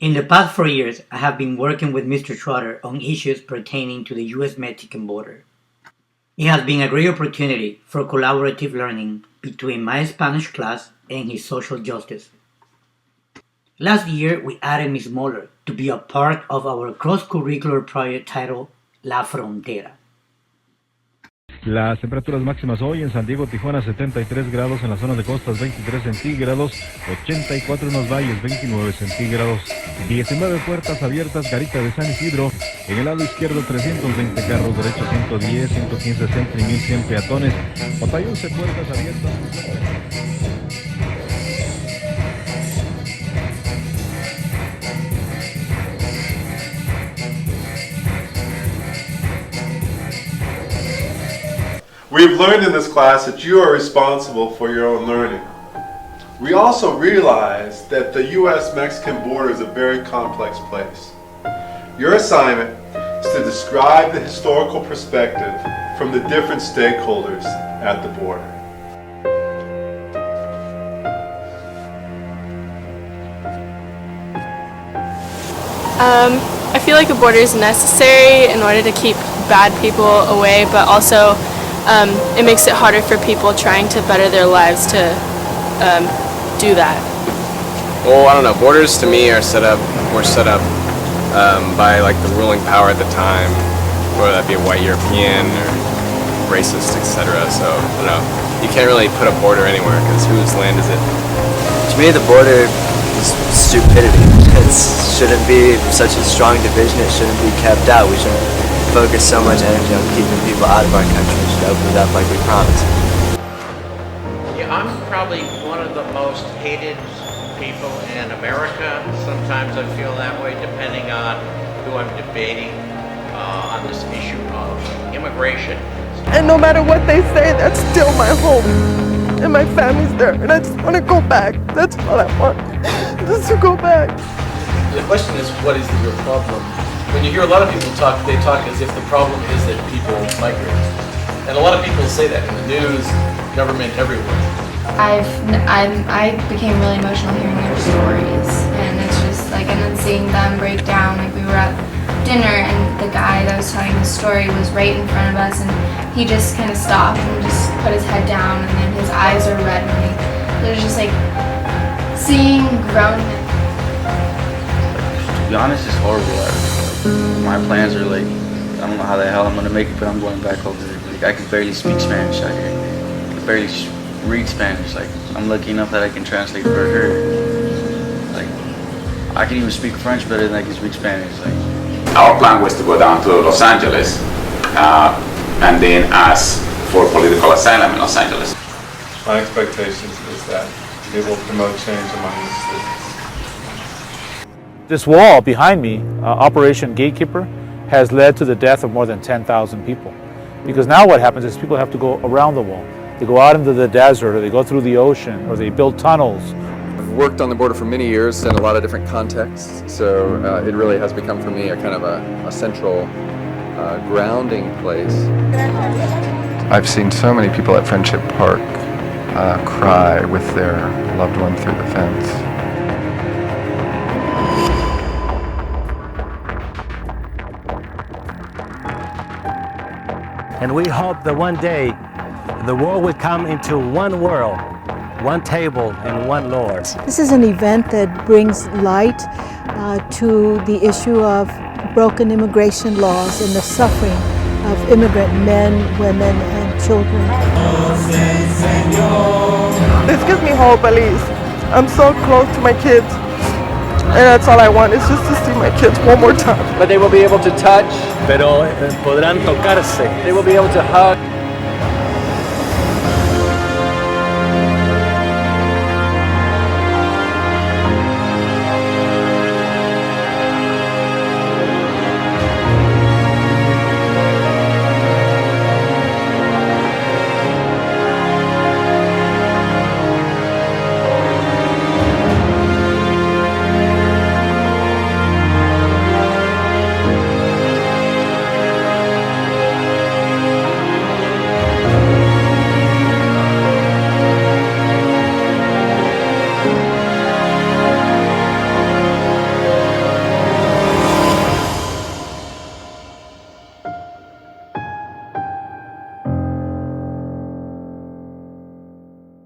In the past 4 years, I have been working with Mr. Trotter on issues pertaining to the US-Mexican border. It has been a great opportunity for collaborative learning between my Spanish class and his social justice. Last year, we added Ms. Moller to be a part of our cross-curricular project titled La Frontera. Las temperaturas máximas hoy en San Diego, Tijuana, 73 grados, en las zonas de costas 23 centígrados, 84 en los valles, 29 centígrados, 19 puertas abiertas, Garita de San Isidro, en el lado izquierdo 320 carros, derecho 110, 115 centro y 1100 peatones, 11 puertas abiertas. We've learned in this class that you are responsible for your own learning. We also realize that the US-Mexican border is a very complex place. Your assignment is to describe the historical perspective from the different stakeholders at the border. I feel like a border is necessary in order to keep bad people away, but also it makes it harder for people trying to better their lives to do that. Well, I don't know. Borders to me were set up by like the ruling power at the time, whether that be a white European or racist, etc. So I don't know. You can't really put a border anywhere because whose land is it? To me, the border is stupidity. It shouldn't be such a strong division. It shouldn't be kept out. We shouldn't focus so much energy on keeping people out of our country. We should open it up like we promised. Yeah, I'm probably one of the most hated people in America. Sometimes I feel that way depending on who I'm debating on this issue of immigration. And no matter what they say, that's still my home. And my family's there. And I just want to go back. That's all I want. Just to go back. The question is, what is your problem? When you hear a lot of people talk, they talk as if the problem is that people migrate. And a lot of people say that in the news, government, everywhere. I became really emotional hearing their stories, and it's just like, and then seeing them break down. Like, we were at dinner, and the guy that was telling the story was right in front of us, and he just kind of stopped and just put his head down, and then his eyes are red, and it was just like seeing grown men. To be honest, it's horrible. My plans are like, I don't know how the hell I'm gonna make it, but I'm going back over there. Like, I can barely speak Spanish out here. I can barely read Spanish. Like, I'm lucky enough that I can translate for her. Like, I can even speak French better than I can speak Spanish. Like, our plan was to go down to Los Angeles and then ask for political asylum in Los Angeles. My expectations is that it will promote change among the students. This wall behind me, Operation Gatekeeper, has led to the death of more than 10,000 people. Because now what happens is people have to go around the wall. They go out into the desert, or they go through the ocean, or they build tunnels. I've worked on the border for many years in a lot of different contexts, so it really has become for me a kind of a central grounding place. I've seen so many people at Friendship Park cry with their loved one through the fence. And we hope that one day the world will come into one world, one table, and one Lord. This is an event that brings light to the issue of broken immigration laws and the suffering of immigrant men, women, and children. This gives me hope, at least. I'm so close to my kids. And that's all I want, is just to see my kids one more time. But they will be able to touch. Pero podrán tocarse. They will be able to hug.